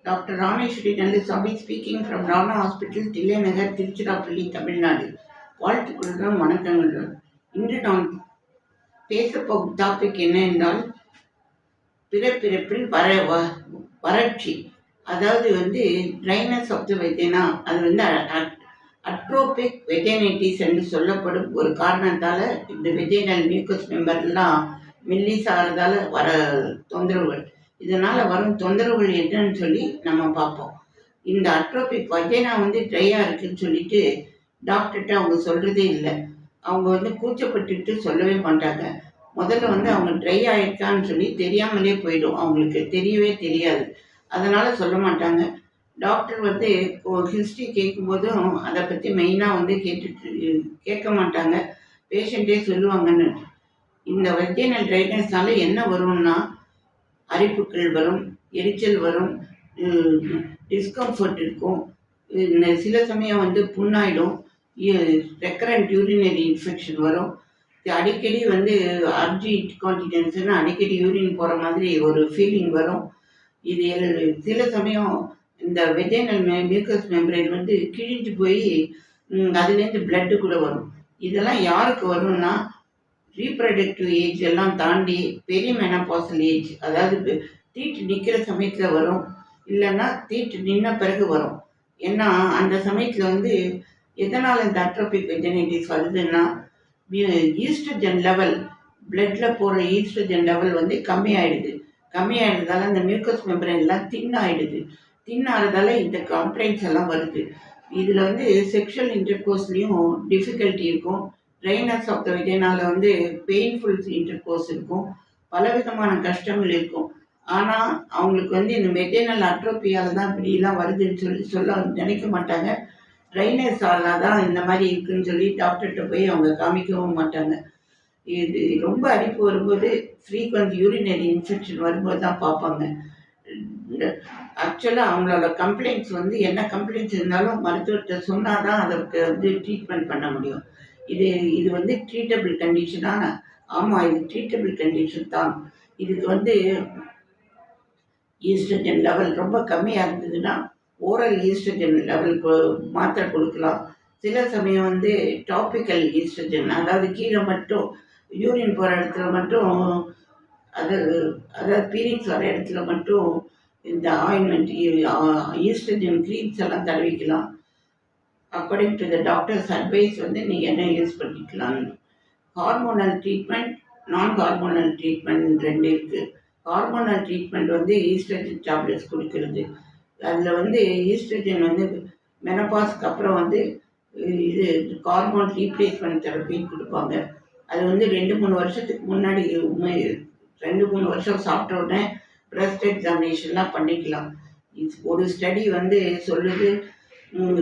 Doctor Rameshwari Nallasamy speaking from Rana hospital, Thillai Nagar, Tiruchirappalli, Tamil Nadu. வாழ்த்துக்களுடன் வணக்கங்களுடன். இன்று நாம் பேசப்போகும் டாபிக் என்ன என்றால், பிறப்பிறப்பில் வறட்சி, அதாவது ட்ரைனஸ் ஆஃப் த வெஜைனா, அது அட்ரோபிக் வெஜைனைட்டிஸ் என்று சொல்லப்படும் ஒரு காரணத்தால் இந்த வெஜைனல் மியூக்கஸ் மெம்பர்லாம் மெல்லிஸ் ஆகிறதால வர தொந்தரவுகள். இதனால் வரும் தொந்தரவுகள் என்னன்னு சொல்லி நம்ம பார்ப்போம். இந்த அட்ரோபிக் வஜைனா ட்ரையாக இருக்குன்னு சொல்லிட்டு டாக்டர்கிட்ட அவங்க சொல்கிறதே இல்லை. அவங்க கூச்சப்பட்டுட்டு சொல்லவே மாட்டாங்க. முதல்ல அவங்க ட்ரை ஆகிருக்கான்னு சொல்லி தெரியாமலே போயிடும், அவங்களுக்கு தெரியவே தெரியாது. அதனால் சொல்ல மாட்டாங்க. டாக்டர் ஹிஸ்ட்ரி கேட்கும்போதும் அதை பற்றி மெயினாக கேட்க மாட்டாங்க. பேஷண்ட்டே சொல்லுவாங்கன்னு. இந்த வெஜைனல் ட்ரைனஸ்னால என்ன வரும்னா, அரிப்புகள் வரும், எரிச்சல் வரும், டிஸ்கம்ஃபர்ட் இருக்கும், சில சமயம் புண்ணாயிடும், ரெக்கரண்ட் யூரினரி இன்ஃபெக்ஷன் வரும், அடிக்கடி அர்ஜி இன்கான்டினன்ஸ்னு அடிக்கடி யூரின் போகிற மாதிரி ஒரு ஃபீலிங் வரும். இது சில சமயம் இந்த வெஜைனல் மியூக்கஸ் மெம்பரேன் கிழிஞ்சு போய் அதுலேருந்து பிளட்டு கூட வரும். இதெல்லாம் யாருக்கு வரும்னா, ரீப்ரடக்டிவ் ஏஜ் எல்லாம் தாண்டி பெரிய மெனபாசல் ஏஜ், அதாவது தீட்டு நிற்கிற சமயத்தில் வரும், இல்லைன்னா தீட்டு நின்ன பிறகு வரும். ஏன்னா அந்த சமயத்தில் எதனால் இந்த அட்ரோபிக் வெஜைனைட்டிஸ் வருதுன்னா, ஈஸ்ட்ரஜன் லெவல், பிளட்டில் போகிற ஈஸ்ட்ரஜன் லெவல் கம்மியாயிடுறதால அந்த மியூக்கஸ் மெம்பரேன் எல்லாம் தின்னாயிடுது. தின்னாகிறதால இந்த கம்ப்ளைண்ட்ஸ் எல்லாம் வருது. இதில் செக்ஷுவல் இன்டர்கோர்ஸ்லேயும் டிஃபிகல்ட்டி இருக்கும். ட்ரைனஸ் ஆஃப் த வெஜைனால பெயின்ஃபுல் இன்டர்கோர்ஸ் இருக்கும், பலவிதமான கஷ்டங்கள் இருக்கும். ஆனால் அவங்களுக்கு இந்த வெஜைனல் அட்ரோபியால் தான் இப்படிலாம் வருதுன்னு சொல்ல நினைக்க மாட்டாங்க. ட்ரைனஸால தான் இந்த மாதிரி இருக்குன்னு சொல்லி டாக்டர்கிட்ட போய் அவங்க காமிக்கவும் மாட்டாங்க. இது ரொம்ப அரிப்பு வரும்போது, ஃப்ரீக்வெண்ட் யூரினரி இன்ஃபெக்ஷன் வரும்போது தான் பார்ப்பாங்க. ஆக்சுவலாக அவங்களோட கம்ப்ளைண்ட்ஸ் என்ன கம்ப்ளைண்ட்ஸ் இருந்தாலும் மருத்துவர்கிட்ட சொன்னால் தான் அதற்கு ட்ரீட்மெண்ட் பண்ண முடியும். இது ட்ரீட்டபிள் கண்டிஷனா? ஆமாம், இது ட்ரீட்டபிள் கண்டிஷன் தான். இதுக்கு ஈஸ்ட்ரஜன் லெவல் ரொம்ப கம்மியாக இருந்ததுன்னா ஓரல் ஈஸ்ட்ரஜன் லெவல் மாத்திரை கொடுக்கலாம். சில சமயம் டாபிக்கல் ஈஸ்ட்ரஜன், அதாவது கீழே மட்டும் யூரின் போகிற இடத்துல மட்டும், அதாவது பீரியட்ஸ் வர இடத்துல மட்டும் இந்த ஆயின்மெண்ட், ஈஸ்ட்ரஜன் க்ரீம்ஸ் எல்லாம் தடவிக்கலாம். According to the doctor's advice நீங்கள் என்ன யூஸ் பண்ணிக்கலாம். Hormonal treatment, non hormonal treatment ரெண்டு இருக்குது. ஹார்மோனல் ட்ரீட்மெண்ட் ஈஸ்ட்ரஜன் டேப்லெட்ஸ் கொடுக்கறது. அதில் ஈஸ்ட்ரஜன் மெனபாஸ்க்கு அப்புறம் இது ஹார்மோன் ரீப்ளேஸ்மெண்ட் தெரப்பின்னு கொடுப்பாங்க. அது 2-3 வருஷத்துக்கு முன்னாடி 2-3 வருஷம் சாப்பிட்ட உடனே ப்ரெஸ்ட் எக்ஸாமினேஷன்லாம் பண்ணிக்கலாம். ஒரு ஸ்டடி சொல்லுது,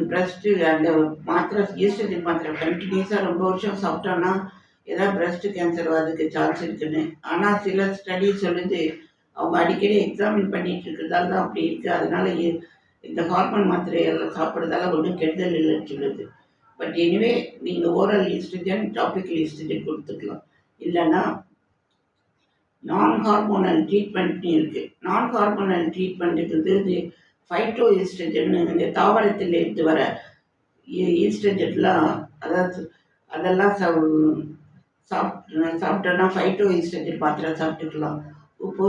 ப்ரெஸ்ட்டு அந்த மாத்திரை, ஈஸ்ட்ரஜன் மாத்திரை கண்டினியூஸாக ரொம்ப வருஷம் சாப்பிட்டோன்னா ஏதாவது ப்ரெஸ்ட் கேன்சர் வரதுக்கு சான்ஸ் இருக்குன்னு. ஆனால் சில ஸ்டடி சொல்லுது, அவங்க அடிக்கடி எக்ஸாமின் பண்ணிட்டு இருக்கிறதால தான் அப்படி இருக்குது, அதனால் இந்த ஹார்மோன் மாத்திரையெல்லாம் சாப்பிட்றதால ஒன்றும் கெடுதல் இல்லைன்னு சொல்லுது. பட் எனிவே, நீங்கள் ஓரல் ஈஸ்ட்ரஜன், டாபிக்கல் ஈஸ்ட்ரஜன் கொடுத்துக்கலாம். இல்லைன்னா நான் ஹார்மோனல் ட்ரீட்மெண்ட்னு இருக்குது. நான் ஹார்மோனல் ட்ரீட்மெண்ட்டுக்கு ஃபைட்டோ ஈஸ்ட்ரஜன், இந்த தாவரத்தில் இருந்து வர ஈஸ்ட்ரஜன்லாம், அதாவது அதெல்லாம் சாப்பிட்டோன்னா ஃபைட்டோ ஈஸ்ட்ரஜன் மாத்திரை சாப்பிட்டுக்கலாம். இப்போ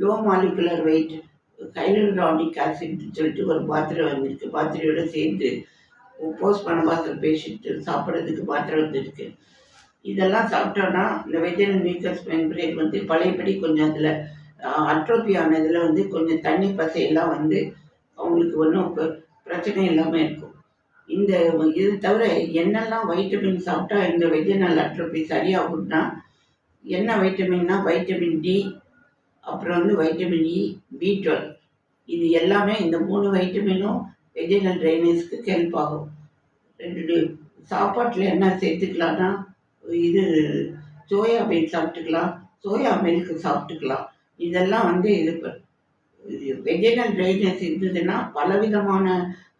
லோ மாலிகுலர் வெயிட் ஹைலூரானிக் ஆசிட்னு சொல்லிட்டு ஒரு மாத்திரை வந்திருக்கு. மாத்திரையோடு சேர்ந்து போஸ்ட் மெனபாசல் பேஷண்ட் சாப்பிட்றதுக்கு மாத்திரை வந்திருக்கு. இதெல்லாம் சாப்பிட்டோன்னா இந்த வெஜைனல் மியூக்கஸ் மெம்பரேன் பழையபடி கொஞ்சம் அதில் அட்ரோபியானதில் கொஞ்சம் தண்ணி பசையெல்லாம் அவங்களுக்கு ஒன்றும் பிரச்சனை இல்லாமல் இருக்கும். இது தவிர என்னெல்லாம் வைட்டமின் சாப்பிட்டா இந்த வெஜைனல் அட்ரோபி சரியாகும்னா, என்ன வைட்டமின்னா வைட்டமின் டி, அப்புறம் வைட்டமின் இ, B12, இது எல்லாமே, இந்த 3 வைட்டமினும் வெஜைனல் ட்ரைனஸ்க்கு ஹெல்ப் ஆகும். சாப்பாட்டில் என்ன சேர்த்துக்கலான்னா, சோயா பீன் சாப்பிட்டுக்கலாம், சோயா மில்க் சாப்பிட்டுக்கலாம். இதெல்லாம் இது வெஜைனல் ட்ரைனஸ் இருந்ததுன்னா பலவிதமான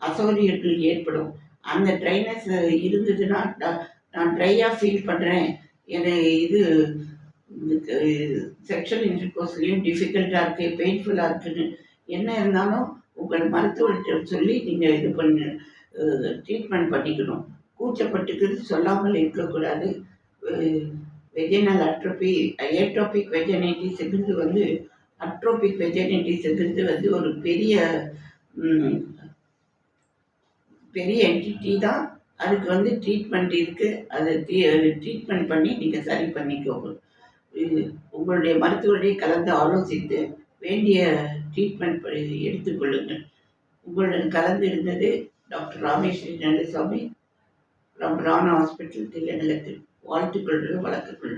அசௌகரியங்கள் ஏற்படும். அந்த ட்ரைனஸ் இருந்ததுன்னா, நான் ட்ரையாக ஃபீல் பண்ணுறேன், எனக்கு செக்ஷுவல் இன்டர்கோர்ஸ்லேயும் டிஃபிகல்ட்டாக இருக்குது, பெயின்ஃபுல்லாக இருக்குதுன்னு என்ன இருந்தாலும் உங்கள் மருத்துவர்கிட்ட சொல்லி நீங்கள் இது பண்ணி ட்ரீட்மெண்ட் பண்ணிக்கணும். கூச்சப்பட்டுக்கிறது சொல்லாமல் இருக்கக்கூடாது. வெஜினல் அட்ரோபி, ஏட்ரோபிக் வெஜினைட்டிஸ்ங்கிறது வந்து அட்ரோபிக் வெஜினைட்டிஸ்ங்கிறது வந்து ஒரு பெரிய ம், பெரிய என்டிட்டி தான். அதுக்கு வந்து ட்ரீட்மெண்ட் இருக்குது. அதை ட்ரீட்மெண்ட் பண்ணி நீங்கள் சரி பண்ணிக்கோங்க. இது உங்களுடைய மருத்துவரை கலந்து ஆலோசித்து வேண்டிய ட்ரீட்மெண்ட் எடுத்துக்கொள்ளுங்கள். உங்களுடன் கலந்து இருந்தது டாக்டர் ராமேஸ்வரி நல்லசாமி, ராணா ஹாஸ்பிட்டல், தில்லைநகரத்தில். வாழ்த்துக்கள், வழக்குகள்.